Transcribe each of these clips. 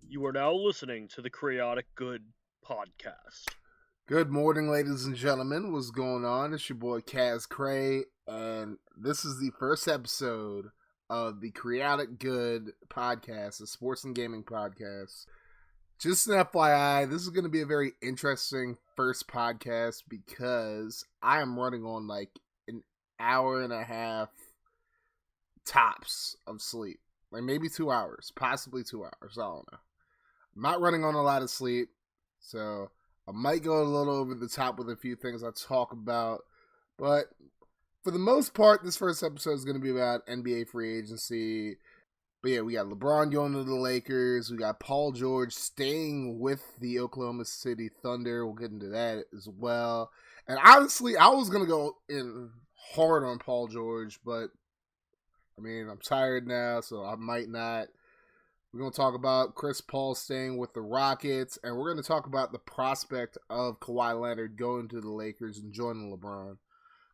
You are now listening to the Crayotic Good podcast. Good morning, ladies and gentlemen. What's going on? It's your boy Kaz Cray, and this is the first episode of the Crayotic Good podcast, a sports and gaming podcast. Just an FYI, this is going to be a very interesting first podcast because I am running on like an hour and a half tops of sleep. Like maybe 2 hours, possibly 2 hours. I don't know. I'm not running on a lot of sleep, so I might go a little over the top with a few things I talk about, but for the most part, this first episode is going to be about NBA free agency. But yeah, we got LeBron going to the Lakers. We got Paul George staying with the Oklahoma City Thunder. We'll get into that as well. And honestly, I was going to go in hard on Paul George, but I mean, I'm tired now, so I might not. We're going to talk about Chris Paul staying with the Rockets, and we're going to talk about the prospect of Kawhi Leonard going to the Lakers and joining LeBron.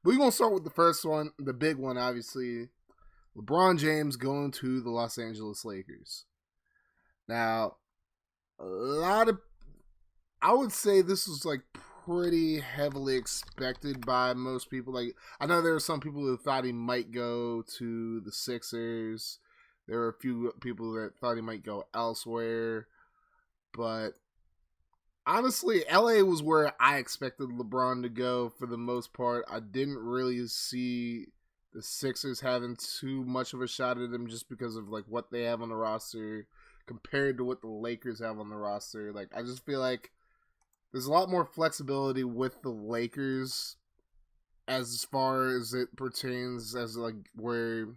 But we're going to start with the first one, the big one, obviously. LeBron James going to the Los Angeles Lakers. Now, I would say this was like pretty heavily expected by most people. Like, I know there were some people who thought he might go to the Sixers. There were a few people that thought he might go elsewhere. But honestly, LA was where I expected LeBron to go for the most part. I didn't really see the Sixers having too much of a shot at him just because of like what they have on the roster compared to what the Lakers have on the roster. Like, I just feel like there's a lot more flexibility with the Lakers as far as it pertains as like where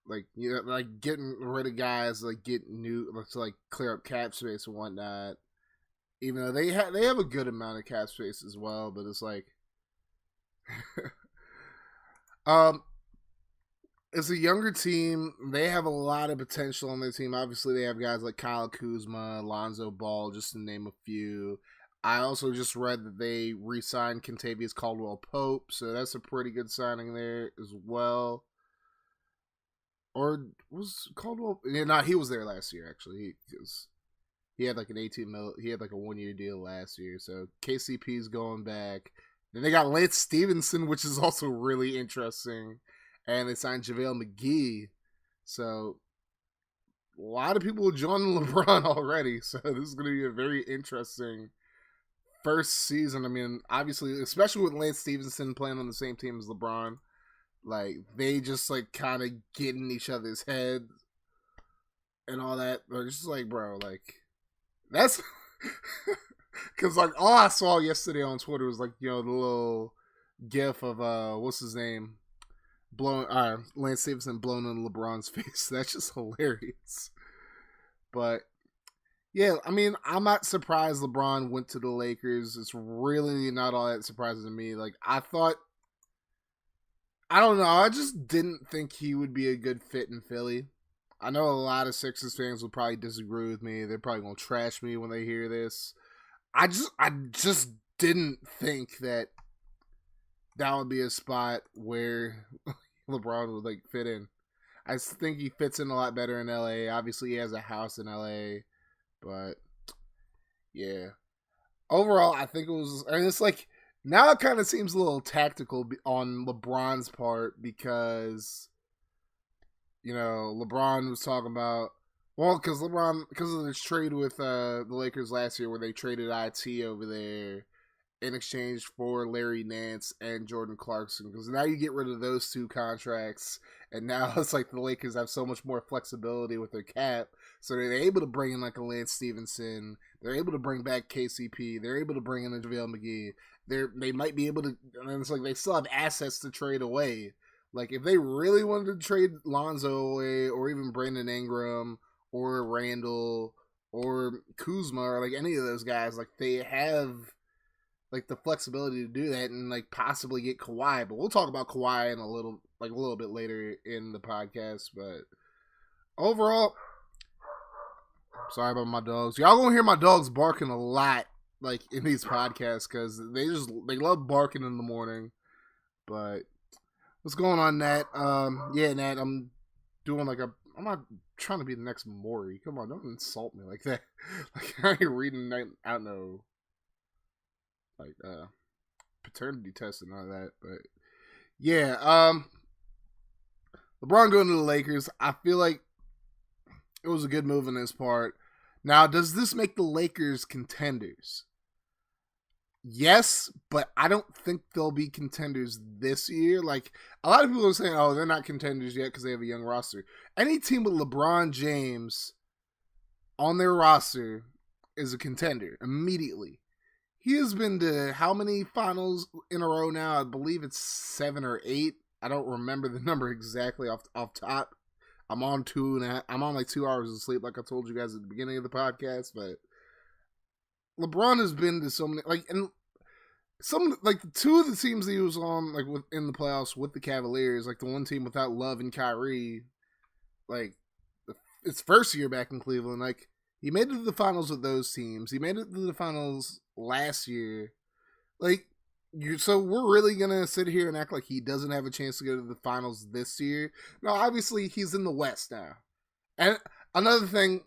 like, you know, like getting rid of guys, like get new, to like clear up cap space and whatnot. Even though they have a good amount of cap space as well, but it's like, it's a younger team. They have a lot of potential on their team. Obviously, they have guys like Kyle Kuzma, Lonzo Ball, just to name a few. I also just read that they re-signed Kentavious Caldwell-Pope, so that's a pretty good signing there as well. Or was Caldwell? Yeah, no, he was there last year actually. He had like an 18 mil. He had like a 1 year deal last year. So KCP's going back. Then they got Lance Stevenson, which is also really interesting, and they signed JaVale McGee. So a lot of people are joining LeBron already. So this is going to be a very interesting first season. I mean, obviously, especially with Lance Stevenson playing on the same team as LeBron. Like, they just, like, kind of get in each other's heads and all that. But it's just like, bro, like, that's... Because, like, all I saw yesterday on Twitter was, like, you know, the little gif of, what's his name? Lance Stevenson blown in LeBron's face. That's just hilarious. But, yeah, I mean, I'm not surprised LeBron went to the Lakers. It's really not all that surprising to me. Like, I don't know. I just didn't think he would be a good fit in Philly. I know a lot of Sixers fans will probably disagree with me. They're probably going to trash me when they hear this. I just didn't think that would be a spot where LeBron would like fit in. I think he fits in a lot better in LA. Obviously, he has a house in LA, but yeah. Overall, I think it was. I mean, it's like. Now it kind of seems a little tactical on LeBron's part because, you know, LeBron was talking about, well, because of this trade with the Lakers last year where they traded IT over there in exchange for Larry Nance and Jordan Clarkson. Because now you get rid of those two contracts, and now it's like the Lakers have so much more flexibility with their cap. So they're able to bring in like a Lance Stevenson. They're able to bring back KCP. They're able to bring in a JaVale McGee. They might be able to, and it's like they still have assets to trade away. Like if they really wanted to trade Lonzo away, or even Brandon Ingram, or Randall, or Kuzma, or like any of those guys, like they have like the flexibility to do that and like possibly get Kawhi. But we'll talk about Kawhi in a little bit later in the podcast. But overall, sorry about my dogs. Y'all gonna hear my dogs barking a lot, like in these podcasts, because they love barking in the morning. But what's going on, Nat? Yeah, Nat, I'm doing like I'm not trying to be the next Maury. Come on, don't insult me like that. Like I ain't reading out no like paternity test and all that. But yeah, LeBron going to the Lakers. I feel like it was a good move on his part. Now, does this make the Lakers contenders? Yes, but I don't think they'll be contenders this year. Like, a lot of people are saying, oh, they're not contenders yet because they have a young roster. Any team with LeBron James on their roster is a contender immediately. He has been to how many finals in a row now? I believe it's 7 or 8. I don't remember the number exactly off top. I'm on like 2 hours of sleep, like I told you guys at the beginning of the podcast. But LeBron has been to so many, like, and some, like, two of the teams that he was on, like, in the playoffs with the Cavaliers, like the one team without Love and Kyrie, like, its first year back in Cleveland, like, he made it to the finals with those teams. He made it to the finals last year. Like, so we're really gonna sit here and act like he doesn't have a chance to go to the finals this year? No, obviously he's in the West now. And another thing,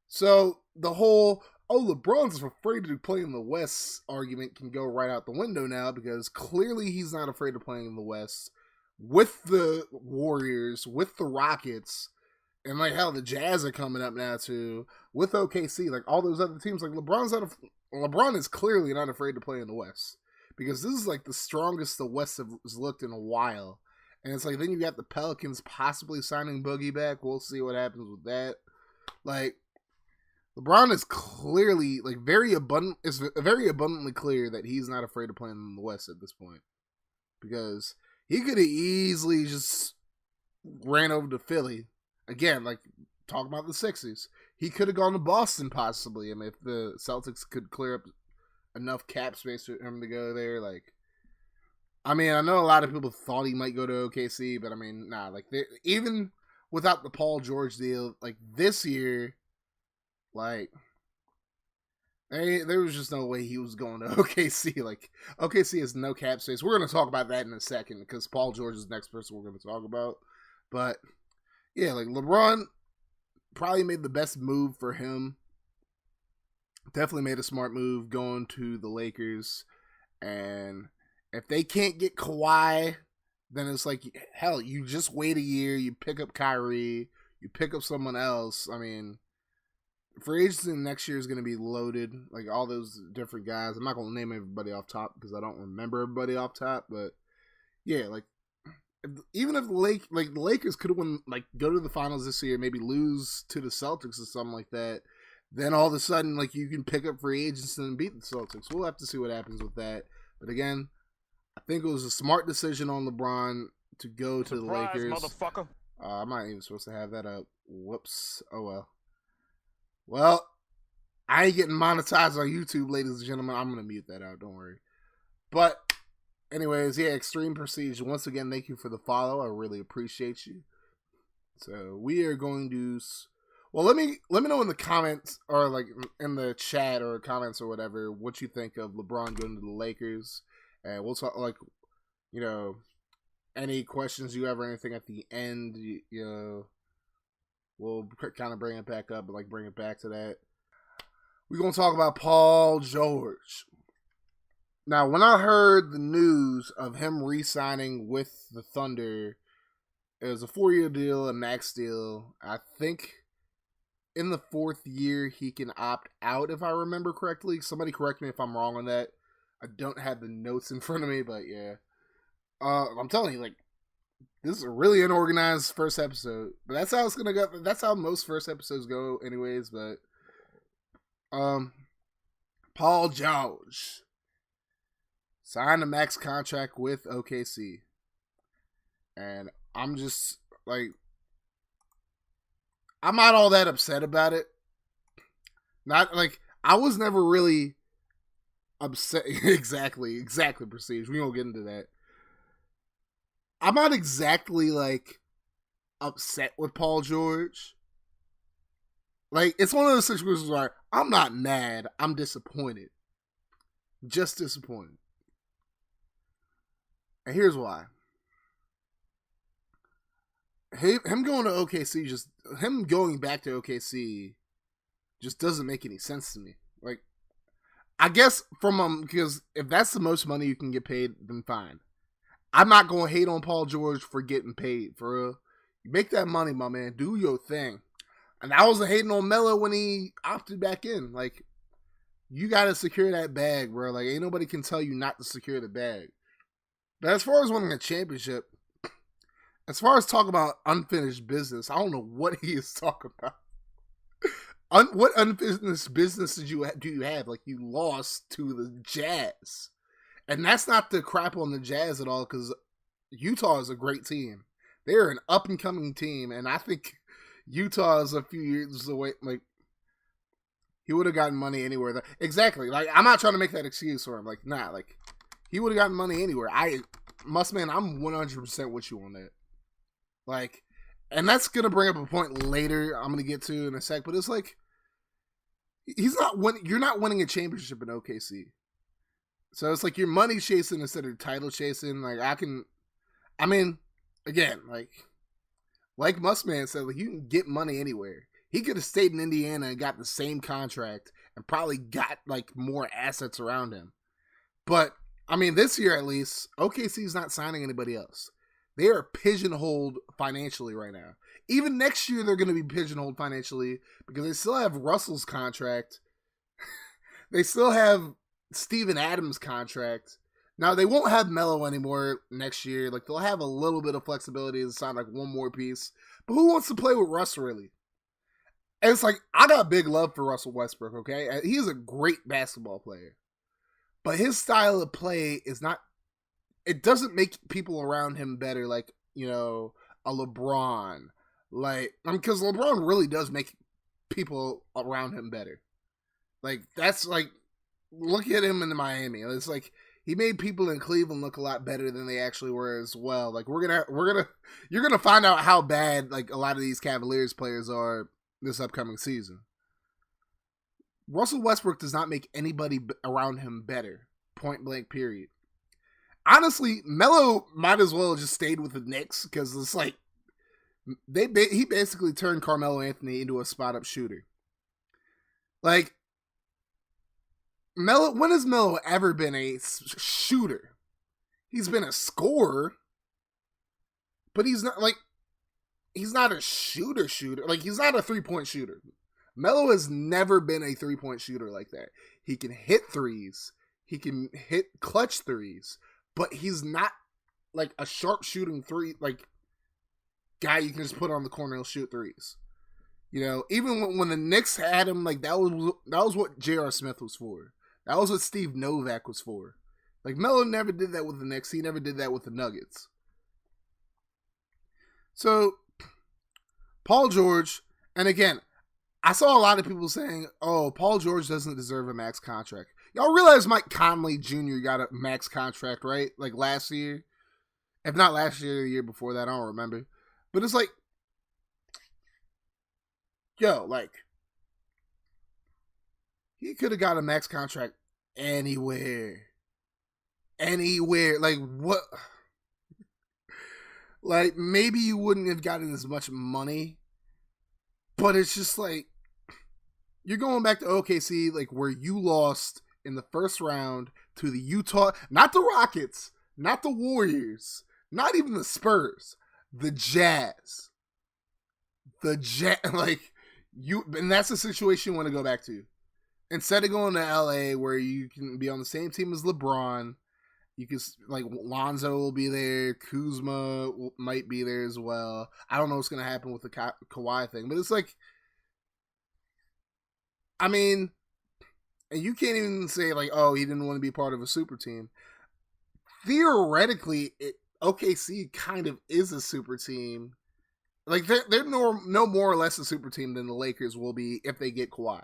so the whole LeBron's afraid to play in the West argument can go right out the window now, because clearly he's not afraid of playing in the West with the Warriors, with the Rockets, and like hell, the Jazz are coming up now too, with OKC, like all those other teams. Like LeBron is clearly not afraid to play in the West, because this is like the strongest the West has looked in a while. And it's like, then you got the Pelicans possibly signing Boogie back. We'll see what happens with that. Like, LeBron is clearly, like, very abundantly clear that he's not afraid of playing in the West at this point, because he could have easily just ran over to Philly again. Like, talking about the Sixers, he could have gone to Boston possibly. I mean, if the Celtics could clear up enough cap space for him to go there. Like, I mean, I know a lot of people thought he might go to OKC, but I mean, nah. Like, even without the Paul George deal, like this year, like there was just no way he was going to OKC. Like, OKC has no cap space. We're going to talk about that in a second, because Paul George is the next person we're going to talk about. But yeah, like, LeBron probably made the best move for him. Definitely made a smart move going to the Lakers. And if they can't get Kawhi, then it's like, hell, you just wait a year, you pick up Kyrie, you pick up someone else. I mean, free agency next year is going to be loaded, like all those different guys. I'm not going to name everybody off top because I don't remember everybody off top, but yeah, like, even if the Lakers could have won, like, go to the finals this year, maybe lose to the Celtics or something like that, then all of a sudden, like, you can pick up free agents and beat the Celtics. We'll have to see what happens with that. But again, I think it was a smart decision on LeBron to go to the Lakers. Motherfucker. I'm not even supposed to have that up. Whoops. Oh well. Well, I ain't getting monetized on YouTube, ladies and gentlemen. I'm gonna mute that out. Don't worry. But anyways, yeah, Extreme Prestige. Once again, thank you for the follow. I really appreciate you. So we are going to. Well, let me know in the comments, or like in the chat or comments or whatever, what you think of LeBron going to the Lakers, and we'll talk, like, you know, any questions you have or anything at the end. You know, we'll kind of bring it back up, but like bring it back to that. We're gonna talk about Paul George. Now, when I heard the news of him re-signing with the Thunder, it was a 4-year deal, a max deal. I think in the 4th year, he can opt out, if I remember correctly. Somebody correct me if I'm wrong on that. I don't have the notes in front of me, but yeah. I'm telling you, like, this is a really unorganized first episode. But that's how it's gonna go. That's how most first episodes go anyways, but Paul George signed a max contract with OKC. And I'm just, like, I'm not all that upset about it. Not, like, I was never really upset. Exactly, Prestige. We won't get into that. I'm not exactly, like, upset with Paul George. Like, it's one of those situations where I'm not mad. I'm disappointed. Just disappointed. And here's why. him going to OKC just him going back to OKC just doesn't make any sense to me. Like, I guess from because if that's the most money you can get paid, then fine. I'm not going to hate on Paul George for getting paid. For real, you make that money, my man. Do your thing. And I wasn't hating on Melo when he opted back in. Like, you got to secure that bag, bro. Like, ain't nobody can tell you not to secure the bag. But as far as winning a championship, as far as talking about unfinished business, I don't know what he is talking about. What unfinished business do you have? Like, you lost to the Jazz. And that's not to crap on the Jazz at all, because Utah is a great team. They're an up-and-coming team, and I think Utah is a few years away. Like, he would have gotten money anywhere. Exactly. Like, I'm not trying to make that excuse for him. Like, nah, like, he would have gotten money anywhere. I'm 100% with you on that. Like, and that's going to bring up a point later I'm going to get to in a sec, but it's like, you're not winning a championship in OKC. So it's like you're money chasing instead of title chasing. Like, again, like Muskman said, like, you can get money anywhere. He could have stayed in Indiana and got the same contract and probably got, like, more assets around him. But, I mean, this year at least, OKC's not signing anybody else. They are pigeonholed financially right now. Even next year, they're going to be pigeonholed financially because they still have Russell's contract. They still have Steven Adams' contract. Now, they won't have Melo anymore next year. Like, they'll have a little bit of flexibility to sign, like, one more piece. But who wants to play with Russ, really? And it's like, I got big love for Russell Westbrook, okay? He's a great basketball player. But his style of play is not... It doesn't make people around him better, like, you know, a LeBron. Like, because LeBron really does make people around him better. Like, that's like, look at him in Miami. It's like, he made people in Cleveland look a lot better than they actually were as well. Like, you're gonna find out how bad, like, a lot of these Cavaliers players are this upcoming season. Russell Westbrook does not make anybody around him better. Point blank, period. Honestly, Melo might as well have just stayed with the Knicks because it's like he basically turned Carmelo Anthony into a spot-up shooter. Like, Melo, when has Melo ever been a shooter? He's been a scorer, but he's not a shooter. Like, he's not a three-point shooter. Melo has never been a three-point shooter like that. He can hit threes. He can hit clutch threes. But he's not, like, a sharp shooting three, like, guy you can just put on the corner and shoot threes. You know, even when the Knicks had him, like, that was what J.R. Smith was for. That was what Steve Novak was for. Like, Melo never did that with the Knicks. He never did that with the Nuggets. So, Paul George, and again, I saw a lot of people saying, oh, Paul George doesn't deserve a max contract. Y'all realize Mike Conley Jr. got a max contract, right? Like, last year. If not last year, the year before that, I don't remember. But it's like, yo, like, he could have got a max contract anywhere. Anywhere. Like, what? Like, maybe you wouldn't have gotten as much money. But it's just like, you're going back to OKC, like, where you lost in the first round to the Utah, not the Rockets, not the Warriors, not even the Spurs, the Jazz. Like, and that's the situation you want to go back to. Instead of going to LA where you can be on the same team as LeBron, you can, like, Lonzo will be there, Kuzma might be there as well. I don't know what's going to happen with the Kawhi thing, but it's like, I mean, and you can't even say, like, oh, he didn't want to be part of a super team. Theoretically, OKC kind of is a super team. Like, they're no more or less a super team than the Lakers will be if they get Kawhi.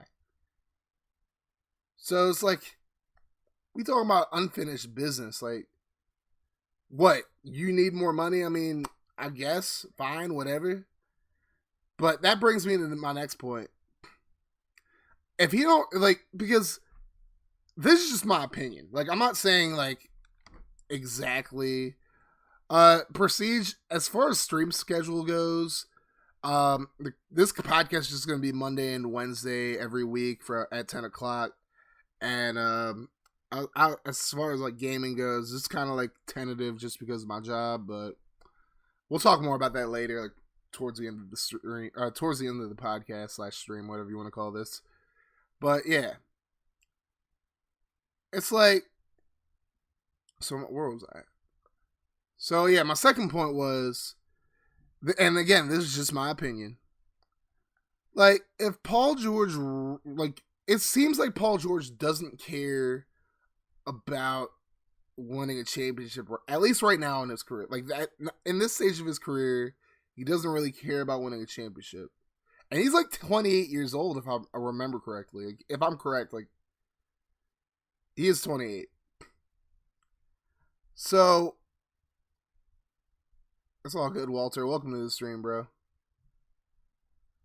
So it's like, we talking about unfinished business. Like, what? You need more money? I mean, I guess. Fine, whatever. But that brings me to my next point. If you don't, like, because this is just my opinion. Like, I'm not saying, like, exactly Prestige, as far as stream schedule goes, this podcast is just gonna be Monday and Wednesday every week at 10 o'clock, and as far as like gaming goes, it's kind of like tentative just because of my job, but we'll talk more about that later, like towards the end of the stream, towards the end of the podcast / stream, whatever you want to call this. But yeah, it's like, so where was I? So yeah, my second point was, and again, this is just my opinion. Like, if Paul George, like, it seems like Paul George doesn't care about winning a championship, at least right now in his career. Like, that in this stage of his career, he doesn't really care about winning a championship. And he's like 28 years old, if I remember correctly. Like, if I'm correct, like, he is 28. So, it's all good, Walter. Welcome to the stream, bro.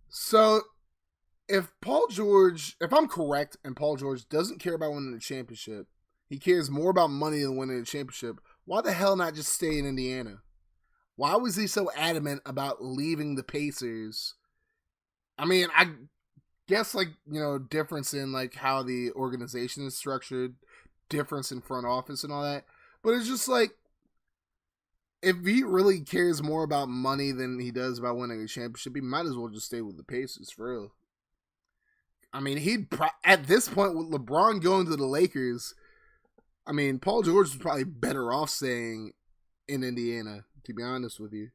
So, if I'm correct, and Paul George doesn't care about winning the championship, he cares more about money than winning the championship, why the hell not just stay in Indiana? Why was he so adamant about leaving the Pacers? I mean, I guess, like, you know, difference in, like, how the organization is structured, difference in front office and all that. But it's just like, if he really cares more about money than he does about winning a championship, he might as well just stay with the Pacers, for real. I mean, at this point, with LeBron going to the Lakers, I mean, Paul George was probably better off staying in Indiana, to be honest with you.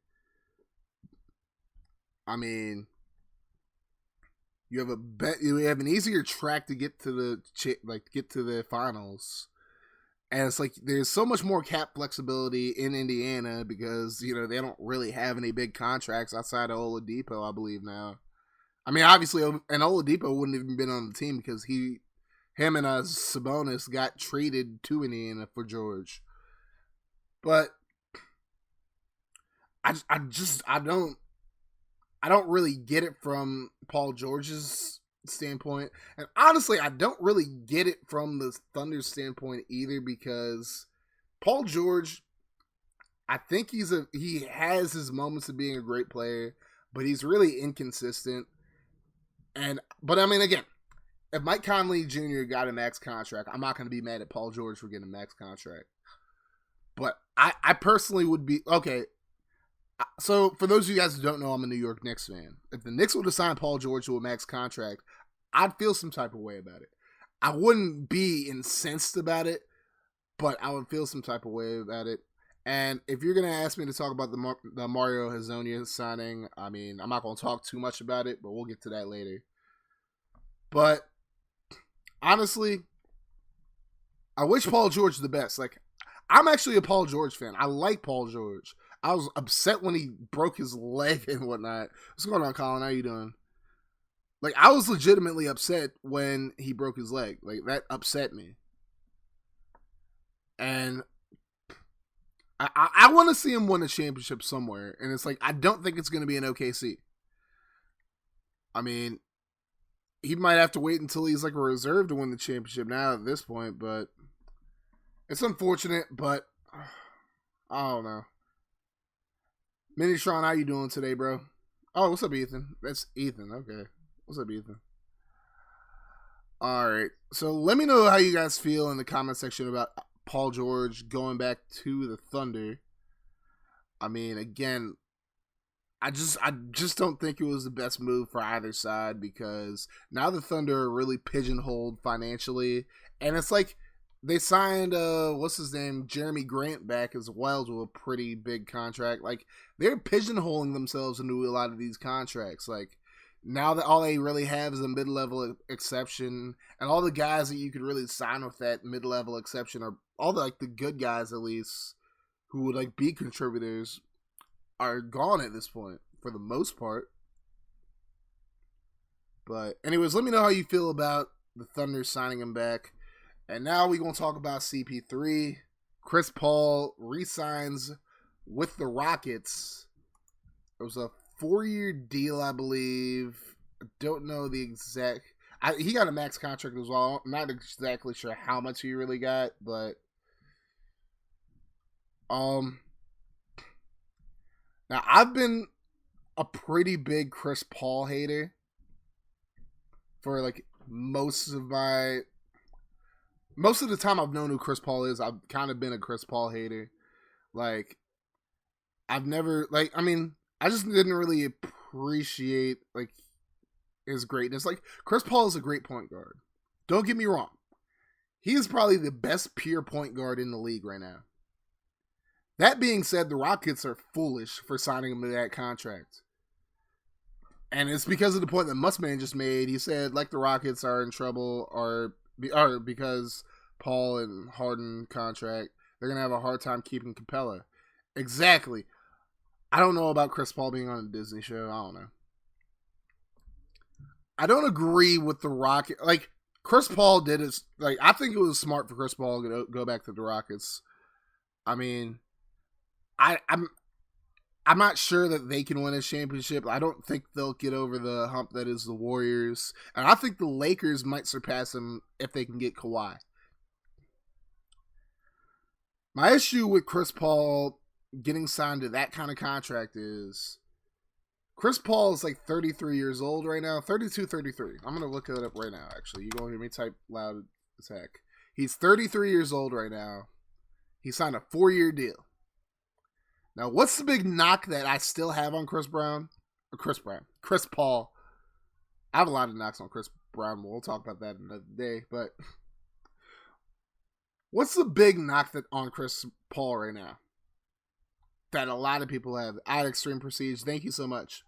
I mean, you have an easier track to get to the finals. And it's like, there's so much more cap flexibility in Indiana because, you know, they don't really have any big contracts outside of Oladipo, I believe now. I mean, obviously, and Oladipo wouldn't even been on the team because him and Sabonis got traded to Indiana for George. But I don't really get it from Paul George's standpoint, and honestly, I don't really get it from the Thunder standpoint either, because Paul George, I think he has his moments of being a great player, but he's really inconsistent. But I mean, again, if Mike Conley Jr. got a max contract, I'm not going to be mad at Paul George for getting a max contract. But I personally would be okay. So, for those of you guys who don't know, I'm a New York Knicks fan. If the Knicks would have signed Paul George to a max contract, I'd feel some type of way about it. I wouldn't be incensed about it, but I would feel some type of way about it. And if you're going to ask me to talk about the Mario Hezonja signing, I mean, I'm not going to talk too much about it, but we'll get to that later. But, honestly, I wish Paul George the best. Like, I'm actually a Paul George fan. I like Paul George. I was upset when he broke his leg and whatnot. What's going on, Colin? How you doing? Like, I was legitimately upset when he broke his leg. Like, that upset me. And I want to see him win a championship somewhere. And it's like, I don't think it's going to be in OKC. I mean, he might have to wait until he's like a reserve to win the championship now at this point. But it's unfortunate, but I don't know. Minitron, how you doing today, bro? Oh, what's up, Ethan? That's Ethan. Okay. What's up, Ethan? All right. So let me know how you guys feel in the comment section about Paul George going back to the Thunder. I mean, again, I just don't think it was the best move for either side, because now the Thunder are really pigeonholed financially, and it's like, they signed, what's his name, Jeremy Grant back as well to a pretty big contract. Like, they're pigeonholing themselves into a lot of these contracts. Like, now that all they really have is a mid-level exception, and all the guys that you could really sign with that mid-level exception are all the, like, the good guys, at least, who would, like, be contributors, are gone at this point, for the most part. But, anyways, let me know how you feel about the Thunder signing him back. And now we're going to talk about CP3. Chris Paul re-signs with the Rockets. It was a 4-year deal, I believe. I don't know the exact... he got a max contract as well. I'm not exactly sure how much he really got, but... Now, I've been a pretty big Chris Paul hater for like most of the time I've known who Chris Paul is. I've kind of been a Chris Paul hater. Like, I've never like I mean, I just didn't really appreciate like his greatness. Like, Chris Paul is a great point guard. Don't get me wrong. He is probably the best pure point guard in the league right now. That being said, the Rockets are foolish for signing him to that contract. And it's because of the point that Mussman just made. He said, like, the Rockets are in trouble or because Paul and Harden contract, they're going to have a hard time keeping Capella. Exactly. I don't know about Chris Paul being on a Disney show. I don't know. I don't agree with the Rockets. Like, Chris Paul did it. Like, I think it was smart for Chris Paul to go back to the Rockets. I mean, I'm not sure that they can win a championship. I don't think they'll get over the hump that is the Warriors. And I think the Lakers might surpass them if they can get Kawhi. My issue with Chris Paul getting signed to that kind of contract is Chris Paul is like 33 years old right now. 32, 33. I'm going to look it up right now, actually. You're going to hear me type loud as heck. He's 33 years old right now. He signed a 4-year deal. Now, what's the big knock that I still have on Chris Paul. I have a lot of knocks on Chris Brown. We'll talk about that another day. But what's the big knock on Chris Paul right now that a lot of people have? At Extreme Prestige, thank you so much.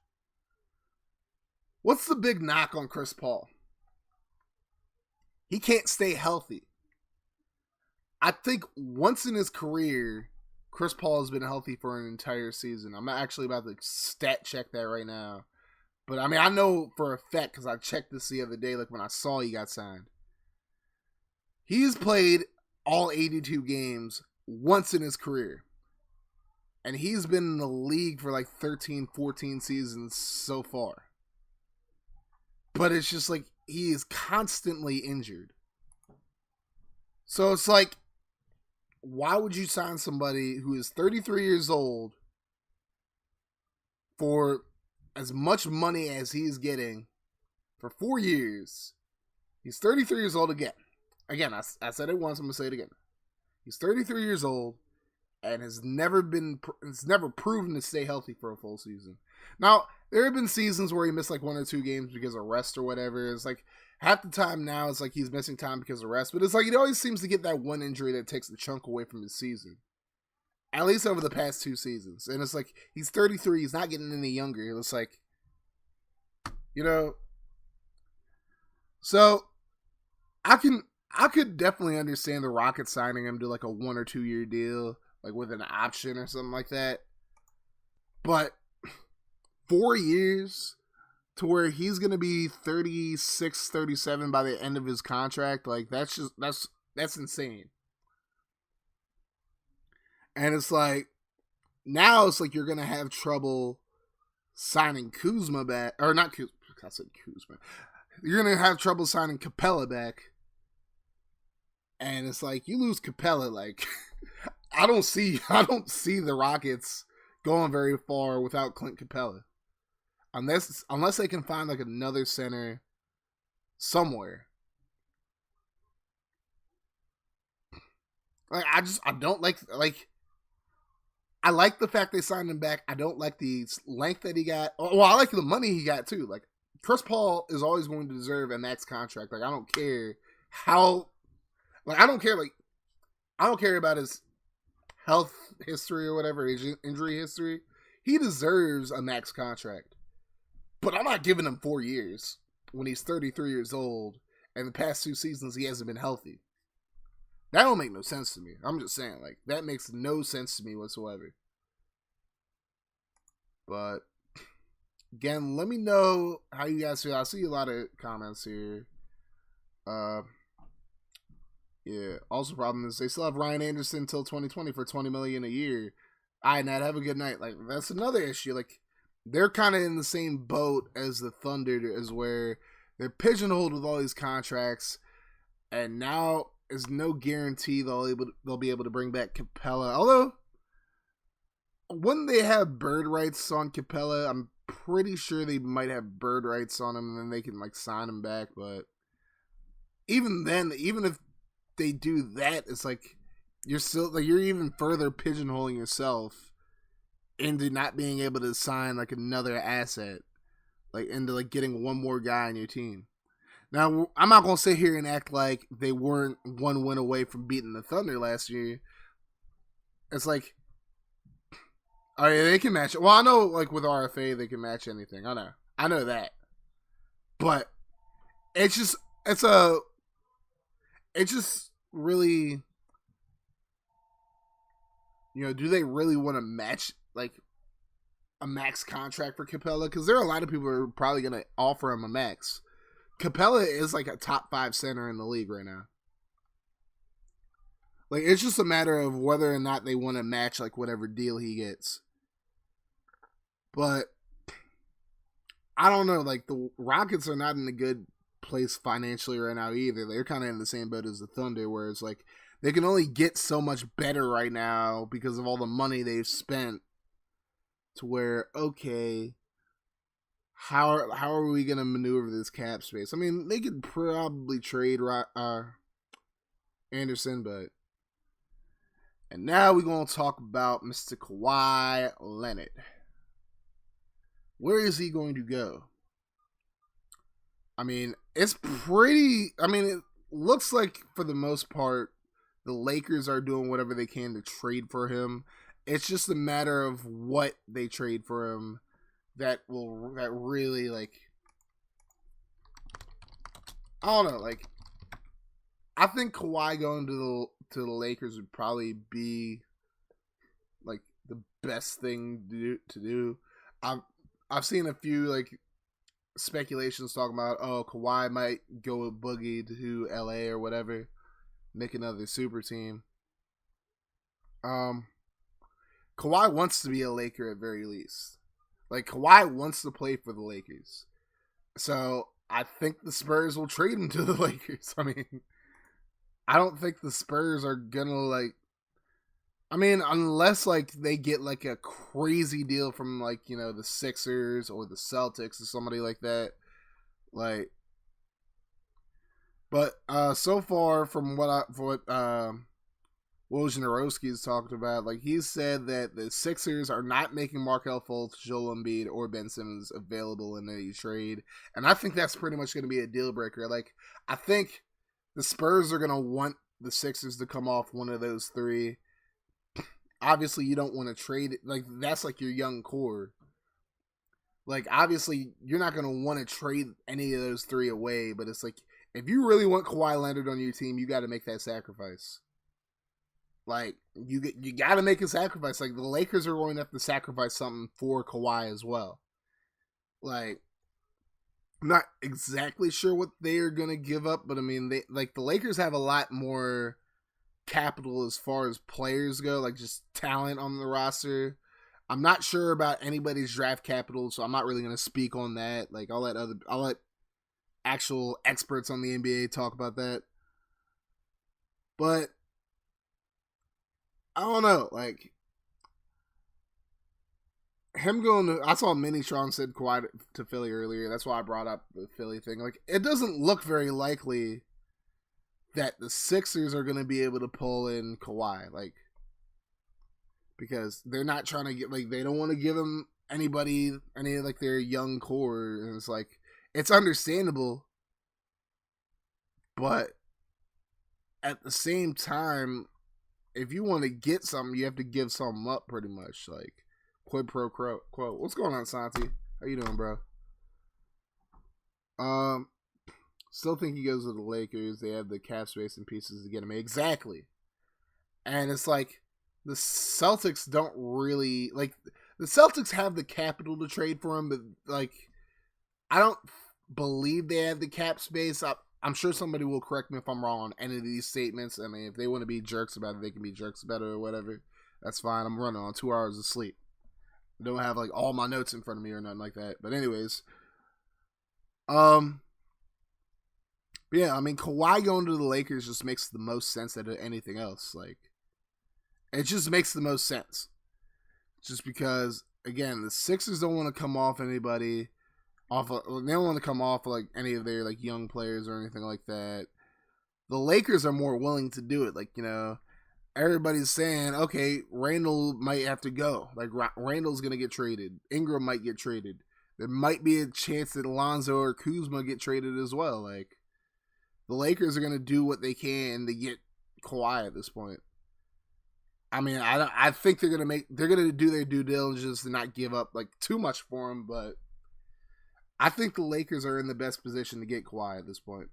What's the big knock on Chris Paul? He can't stay healthy. I think once in his career, Chris Paul has been healthy for an entire season. I'm not actually about to stat check that right now. But I mean, I know for a fact because I checked this the other day, like when I saw he got signed. He's played all 82 games once in his career. And he's been in the league for like 13, 14 seasons so far. But it's just like he is constantly injured. So it's like, why would you sign somebody who is 33 years old for as much money as he's getting for 4 years? He's 33 years old again. Again, I said it once, I'm going to say it again. He's 33 years old and has never proven to stay healthy for a full season. Now, there have been seasons where he missed like 1 or 2 games because of rest or whatever. It's like half the time now it's like he's missing time because of rest. But it's like he always seems to get that one injury that takes a chunk away from his season. At least over the past 2 seasons. And it's like he's 33. He's not getting any younger. It's like, you know. So I could definitely understand the Rockets signing him to like a 1 or 2 year deal, like with an option or something like that. But 4 years to where he's going to be 36, 37 by the end of his contract, like that's insane. And it's like, now it's like you're going to have trouble signing Kuzma back, or not Kuzma, I said Kuzma. You're going to have trouble signing Capella back. And it's like, you lose Capella, like, I don't see the Rockets going very far without Clint Capella. Unless they can find like another center somewhere. Like I don't like I like the fact they signed him back. I don't like the length that he got. Well, I like the money he got too. Like, Chris Paul is always going to deserve a max contract. Like, I don't care how, like, I don't care about his health history or whatever, his injury history. He deserves a max contract. But I'm not giving him 4 years when he's 33 years old and the past 2 seasons he hasn't been healthy. That don't make no sense to me. I'm just saying, like, that makes no sense to me whatsoever. But, again, let me know how you guys feel. I see a lot of comments here. Yeah. Also, problem is they still have Ryan Anderson until 2020 for $20 million a year. All right, Nat, have a good night. Like, that's another issue. Like, they're kind of in the same boat as the Thunder, as where they're pigeonholed with all these contracts, and now there's no guarantee they'll be able to bring back Capella. Although wouldn't they have bird rights on Capella? I'm pretty sure they might have bird rights on him, and then they can like sign him back. But even then, even if they do that, it's like you're still like you're even further pigeonholing yourself into not being able to sign like another asset, like into like getting one more guy on your team. Now, I'm not gonna sit here and act like they weren't one win away from beating the Thunder last year. It's like, oh yeah, they can match it. Well, I know like with RFA they can match anything. I know that, but it's just it's just really, do they really want to match like a max contract for Capella? Because there are a lot of people who are probably going to offer him a max. Capella is like a top 5 center in the league right now. Like, it's just a matter of whether or not they want to match like whatever deal he gets. But I don't know. Like, the Rockets are not in a good place financially right now either. They're kind of in the same boat as the Thunder, where it's like they can only get so much better right now because of all the money they've spent. To where, okay, how are we gonna maneuver this cap space? I mean, they could probably trade Anderson, but and now we're gonna talk about Mr. Kawhi Leonard. Where is he going to go? I mean, it's pretty. I mean, it looks like for the most part, the Lakers are doing whatever they can to trade for him. It's just a matter of what they trade for him that really like, I don't know, like I think Kawhi going to the Lakers would probably be like the best thing to do. I've seen a few like speculations talking about Kawhi might go with Boogie to LA or whatever, make another super team. Kawhi wants to be a Laker at very least. Like, Kawhi wants to play for the Lakers. So, I think the Spurs will trade him to the Lakers. I mean, I don't think the Spurs are gonna, like... I mean, unless, like, they get, like, a crazy deal from, like, the Sixers or the Celtics or somebody like that. Like... But, so far, from what Wojnarowski's talked about, like, he said that the Sixers are not making Markelle Fultz, Joel Embiid, or Ben Simmons available in any trade, and I think that's pretty much going to be a deal breaker. Like, I think the Spurs are going to want the Sixers to come off one of those three. Obviously, you don't want to trade it. Like, that's like your young core. Like, obviously, you're not going to want to trade any of those three away, but it's like, if you really want Kawhi Leonard on your team, you got to make that sacrifice. Like, you got to make a sacrifice. Like, the Lakers are going to have to sacrifice something for Kawhi as well. Like, I'm not exactly sure what they are going to give up, but I mean, the Lakers have a lot more capital as far as players go, like just talent on the roster. I'm not sure about anybody's draft capital, so I'm not really going to speak on that. Like, I'll let actual experts on the NBA talk about that. But I don't know, like, him going to... I saw Minitron said Kawhi to Philly earlier. That's why I brought up the Philly thing. Like, it doesn't look very likely that the Sixers are going to be able to pull in Kawhi. Like, because they're not trying to get... Like, they don't want to give him any like, their young core. And it's like, it's understandable. But at the same time, if you want to get something, you have to give something up, pretty much. Like, quid pro quo. What's going on, Santi? How you doing, bro? Still think he goes to the Lakers. They have the cap space and pieces to get him. Exactly. And it's like, the Celtics don't really... Like, the Celtics have the capital to trade for him, but, like, I don't believe they have the cap space. I'm sure somebody will correct me if I'm wrong on any of these statements. I mean, if they want to be jerks about it, they can be jerks about it or whatever. That's fine. I'm running on 2 hours of sleep. I don't have, like, all my notes in front of me or nothing like that. But anyways. Yeah, I mean, Kawhi going to the Lakers just makes the most sense out of anything else. Like, it just makes the most sense. just because again the Sixers don't want to come off anybody off of, they don't want to come off like any of their like young players or anything like that. The Lakers are more willing to do it. Like, everybody's saying, okay, Randall might have to go. Like, Randall's going to get traded. Ingram might get traded. There might be a chance that Alonzo or Kuzma get traded as well. Like, the Lakers are going to do what they can to get Kawhi at this point. I mean, I think they're gonna do their due diligence and not give up like too much for him, but I think the Lakers are in the best position to get Kawhi at this point.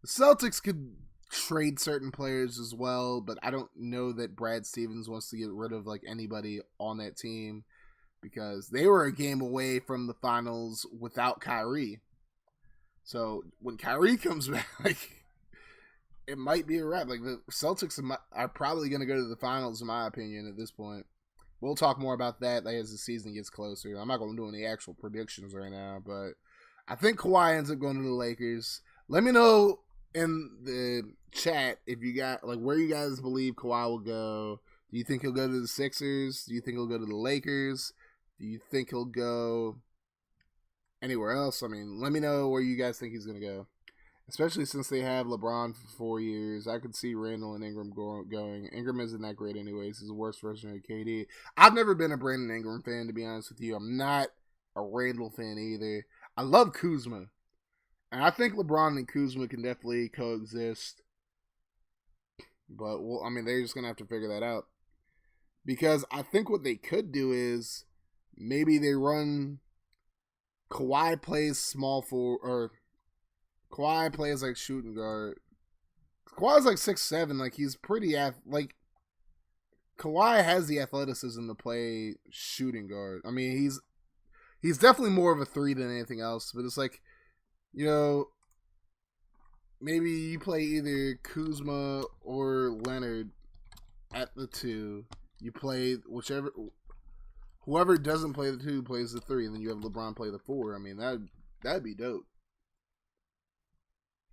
The Celtics could trade certain players as well, but I don't know that Brad Stevens wants to get rid of like anybody on that team because they were a game away from the finals without Kyrie. So when Kyrie comes back, like, it might be a wrap. Like, the Celtics are probably going to go to the finals, in my opinion, at this point. We'll talk more about that as the season gets closer. I'm not going to do any actual predictions right now, but I think Kawhi ends up going to the Lakers. Let me know in the chat if you got like where you guys believe Kawhi will go. Do you think he'll go to the Sixers? Do you think he'll go to the Lakers? Do you think he'll go anywhere else? I mean, let me know where you guys think he's going to go. Especially since they have LeBron for 4 years. I could see Randall and Ingram going. Ingram isn't that great anyways. He's the worst version of KD. I've never been a Brandon Ingram fan, to be honest with you. I'm not a Randall fan either. I love Kuzma. And I think LeBron and Kuzma can definitely coexist. But, well, I mean, they're just going to have to figure that out. Because I think what they could do is maybe they run Kawhi plays small forward, or Kawhi plays like shooting guard. Kawhi's like 6'7", like he's pretty like Kawhi has the athleticism to play shooting guard. I mean, he's definitely more of a 3 than anything else, but it's like, maybe you play either Kuzma or Leonard at the 2. You play whoever doesn't play the 2 plays the 3, and then you have LeBron play the 4. I mean, that'd be dope.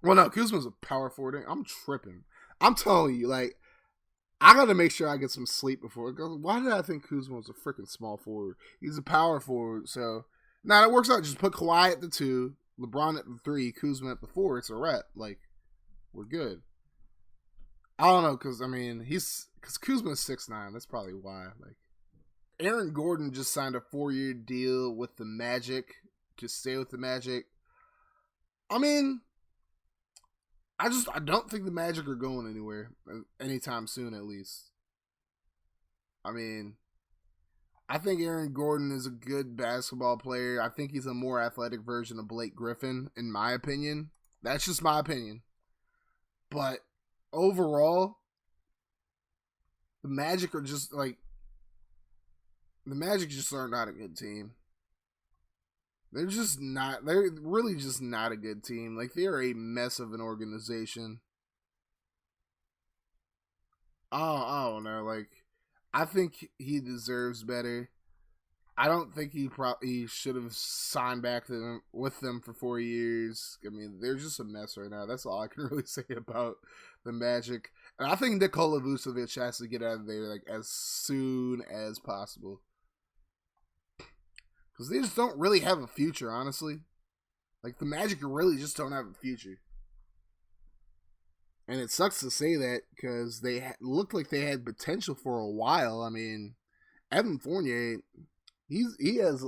Well, no, Kuzma's a power forward. I'm tripping. I'm telling you, like, I gotta make sure I get some sleep before it goes. Why did I think Kuzma was a freaking small forward? He's a power forward, so that works out. Just put Kawhi at the 2, LeBron at the 3, Kuzma at the 4. It's a wrap. Like, we're good. I don't know, because Kuzma's 6'9". That's probably why. Like, Aaron Gordon just signed a 4-year deal with the Magic to stay with the Magic. I mean, I don't think the Magic are going anywhere anytime soon, at least. I mean, I think Aaron Gordon is a good basketball player. I think he's a more athletic version of Blake Griffin, in my opinion. That's just my opinion. But overall, the Magic are just like, the Magic just are not a good team. They're really just not a good team. Like, they're a mess of an organization. I don't know. Like, I think he deserves better. I don't think he should have signed back with them for 4 years. I mean, they're just a mess right now. That's all I can really say about the Magic. And I think Nikola Vucevic has to get out of there like as soon as possible. Because they just don't really have a future, honestly. Like, the Magic really just don't have a future. And it sucks to say that because they looked like they had potential for a while. I mean, Evan Fournier, he has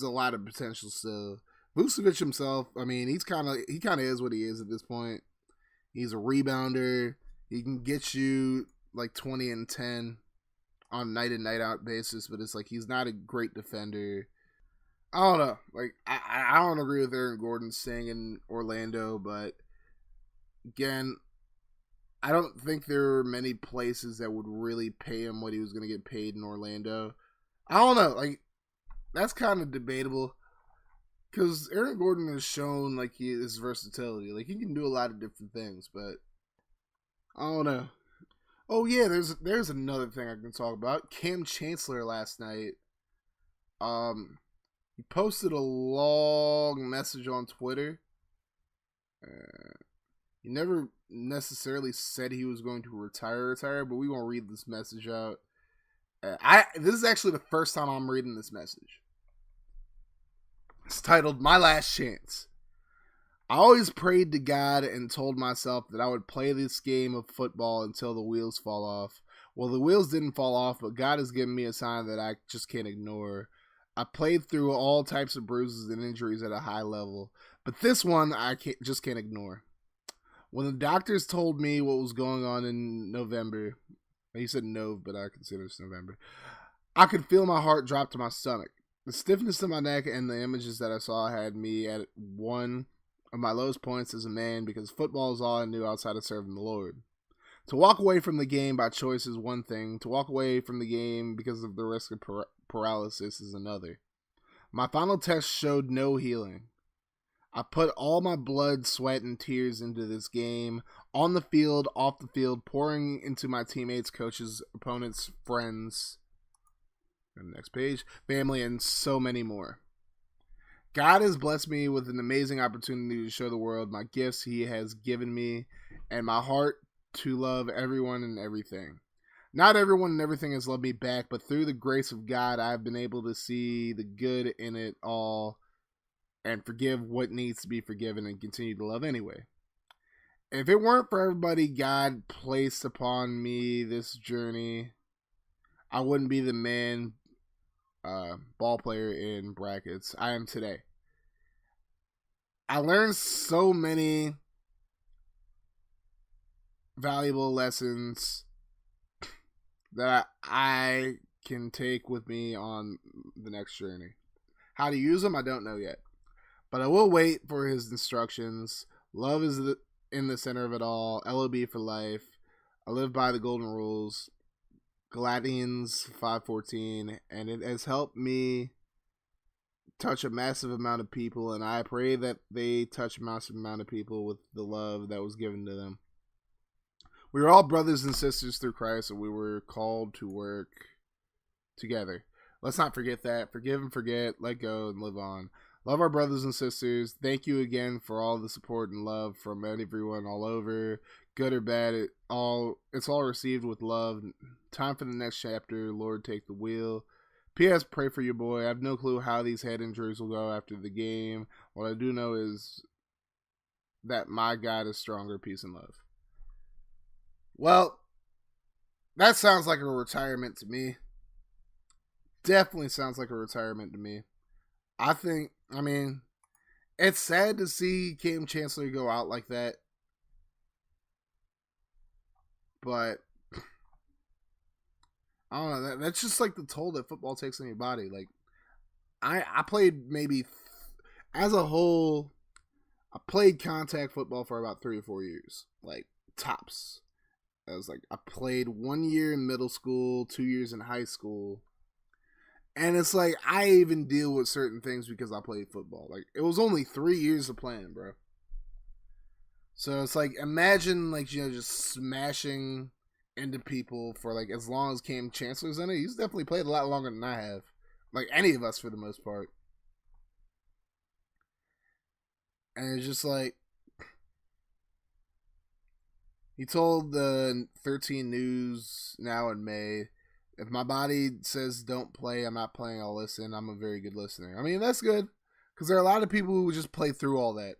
a lot of potential still. Vucevic himself, I mean, he kind of is what he is at this point. He's a rebounder. He can get you like 20 and 10 on night in, night out basis, but it's like he's not a great defender. I don't know. Like, I don't agree with Aaron Gordon staying in Orlando, but again, I don't think there were many places that would really pay him what he was going to get paid in Orlando. I don't know. Like, that's kind of debatable because Aaron Gordon has shown like his versatility. Like, he can do a lot of different things, but I don't know. Oh yeah, there's another thing I can talk about. Cam Chancellor last night. He posted a long message on Twitter. He never necessarily said he was going to retire, but we're going to read this message out. This is actually the first time I'm reading this message. It's titled "My Last Chance." I always prayed to God and told myself that I would play this game of football until the wheels fall off. Well, the wheels didn't fall off, but God has given me a sign that I just can't ignore. I played through all types of bruises and injuries at a high level, but this one I just can't ignore. When the doctors told me what was going on in November, he said Nov, but I consider it's November, I could feel my heart drop to my stomach. The stiffness in my neck and the images that I saw had me at one of my lowest points as a man, because football is all I knew outside of serving the Lord. To walk away from the game by choice is one thing. To walk away from the game because of the risk of paralysis is another. My final test showed no healing. I put all my blood, sweat, and tears into this game, on the field, off the field, pouring into my teammates, coaches, opponents, friends, and next page, family, and so many more. God has blessed me with an amazing opportunity to show the world my gifts He has given me and my heart to love everyone and everything. Not everyone and everything has loved me back, but through the grace of God, I've been able to see the good in it all and forgive what needs to be forgiven and continue to love anyway. If it weren't for everybody God placed upon me this journey, I wouldn't be the man, ball player in brackets, I am today. I learned so many valuable lessons that I can take with me on the next journey. How to use them, I don't know yet. But I will wait for His instructions. Love is in the center of it all. LOB for life. I live by the golden rules. Galatians 5:14. And it has helped me touch a massive amount of people. And I pray that they touch a massive amount of people with the love that was given to them. We are all brothers and sisters through Christ, and we were called to work together. Let's not forget that. Forgive and forget. Let go and live on. Love our brothers and sisters. Thank you again for all the support and love from everyone all over, good or bad. It's all received with love. Time for the next chapter. Lord, take the wheel. P.S. Pray for your boy. I have no clue how these head injuries will go after the game. What I do know is that my God is stronger. Peace and love. Well, that sounds like a retirement to me. Definitely sounds like a retirement to me. I mean, it's sad to see Cam Chancellor go out like that. But, I don't know. That's just like the toll that football takes on your body. Like, I played maybe, as a whole, I played contact football for about 3 or 4 years. Like, tops. I played 1 year in middle school, 2 years in high school. And it's like, I even deal with certain things because I played football. Like, it was only 3 years of playing, bro. So it's like, imagine, like, just smashing into people for, like, as long as Cam Chancellor's in it. He's definitely played a lot longer than I have. Like, any of us for the most part. And it's just like, he told the 13 News now in May, if my body says don't play, I'm not playing, I'll listen. I'm a very good listener. I mean, that's good. Because there are a lot of people who just play through all that.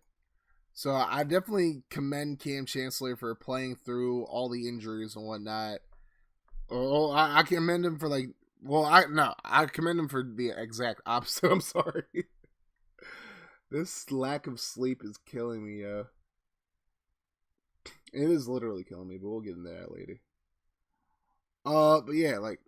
So I definitely commend Cam Chancellor for playing through all the injuries and whatnot. I commend him for I commend him for the exact opposite. I'm sorry. This lack of sleep is killing me, yo. It is literally killing me, but we'll get into that later. But yeah, like,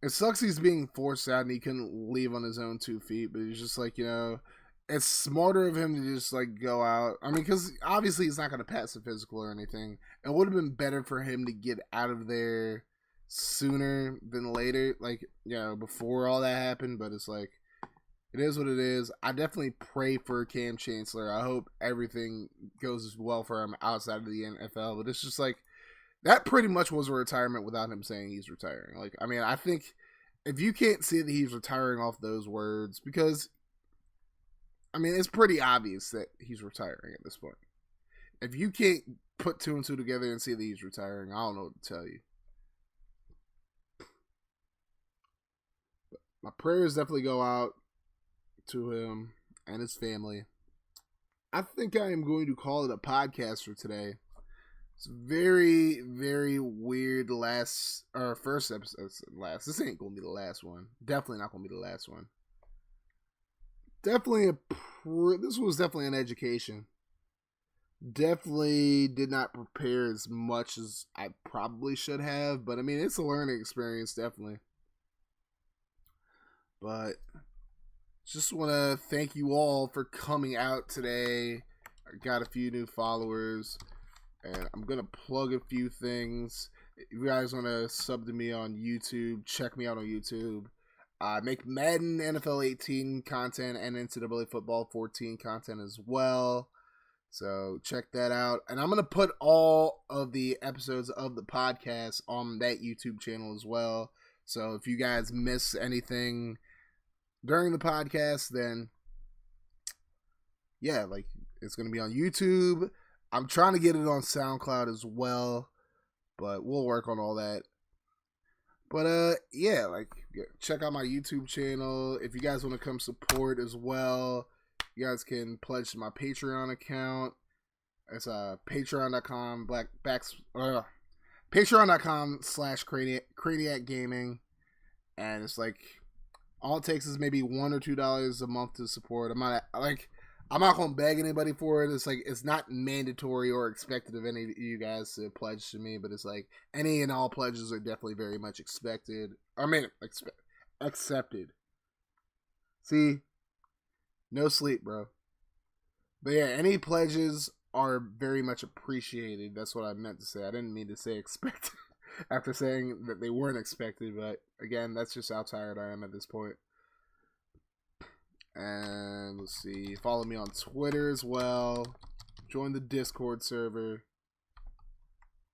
it sucks he's being forced out and he couldn't leave on his own 2 feet, but he's just like, it's smarter of him to just, like, go out. I mean, because obviously he's not going to pass a physical or anything. It would have been better for him to get out of there sooner than later, like, before all that happened, but it's like, it is what it is. I definitely pray for Cam Chancellor. I hope everything goes well for him outside of the NFL, but it's just like, that pretty much was a retirement without him saying he's retiring. Like, I mean, I think if you can't see that he's retiring off those words, because, I mean, it's pretty obvious that he's retiring at this point. If you can't put 2 and 2 together and see that he's retiring, I don't know what to tell you. my prayers definitely go out to him and his family. I think I am going to call it a podcast for today. It's very, very weird first episode. Last. This ain't gonna be the last one. Definitely not gonna be the last one. Definitely this was definitely an education. Definitely did not prepare as much as I probably should have, but I mean, it's a learning experience, definitely. But just want to thank you all for coming out today. I got a few new followers, and I'm going to plug a few things. If you guys want to sub to me on YouTube, check me out on YouTube. I make Madden NFL 18 content and NCAA Football 14 content as well. So check that out. And I'm going to put all of the episodes of the podcast on that YouTube channel as well. So if you guys miss anything during the podcast, then yeah, like it's going to be on YouTube. I'm trying to get it on SoundCloud as well, but we'll work on all that. But yeah, like check out my YouTube channel. If you guys want to come support as well, you guys can pledge to my Patreon account. It's patreon.com/Craniac Gaming, and it's like all it takes is maybe $1 or $2 a month to support. I'm not gonna beg anybody for it. It's like it's not mandatory or expected of any of you guys to pledge to me, but it's like any and all pledges are definitely very much expected. Accepted. See, no sleep, bro. But yeah, any pledges are very much appreciated. That's what I meant to say. I didn't mean to say expected after saying that they weren't expected, but again, that's just how tired I am at this point. And let's see, follow me on Twitter as well. Join the Discord server.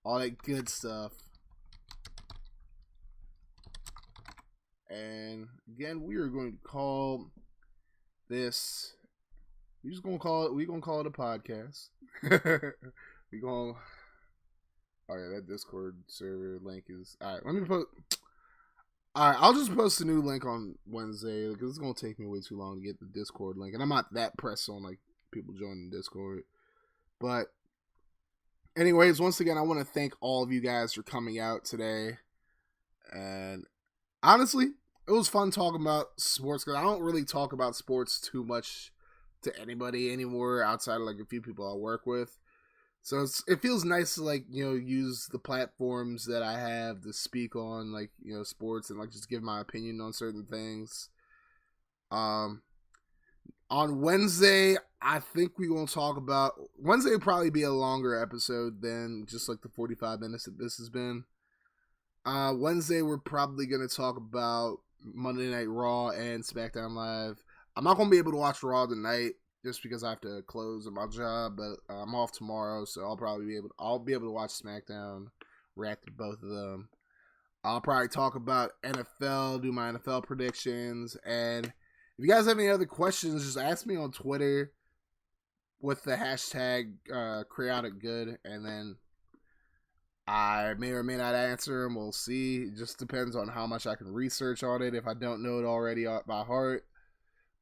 All that good stuff. And again, we are going to call this. We're gonna call it a podcast. All right, that Discord server link is all right. Let me put. All right, I'll just post a new link on Wednesday because it's gonna take me way too long to get the Discord link, and I'm not that pressed on like people joining Discord. But, anyways, once again, I want to thank all of you guys for coming out today. And honestly, it was fun talking about sports because I don't really talk about sports too much to anybody anymore outside of like a few people I work with. So it feels nice to like, use the platforms that I have to speak on like, sports and like just give my opinion on certain things. On Wednesday, I think we're going to talk about Wednesday will probably be a longer episode than just like the 45 minutes that this has been. Wednesday, we're probably going to talk about Monday Night Raw and SmackDown Live. I'm not going to be able to watch Raw tonight just because I have to close on my job, but I'm off tomorrow, so I'll be able to watch SmackDown, react to both of them. I'll probably talk about NFL, do my NFL predictions, and if you guys have any other questions, just ask me on Twitter with the hashtag Crayotic Good, and then I may or may not answer them. We'll see. It just depends on how much I can research on it if I don't know it already by heart.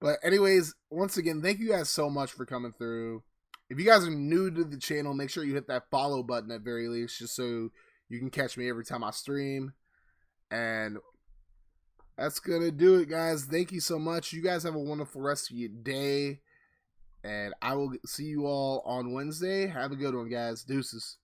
But anyways, once again, thank you guys so much for coming through. If you guys are new to the channel, make sure you hit that follow button at very least, just so you can catch me every time I stream. And that's going to do it, guys. Thank you so much. You guys have a wonderful rest of your day. And I will see you all on Wednesday. Have a good one, guys. Deuces.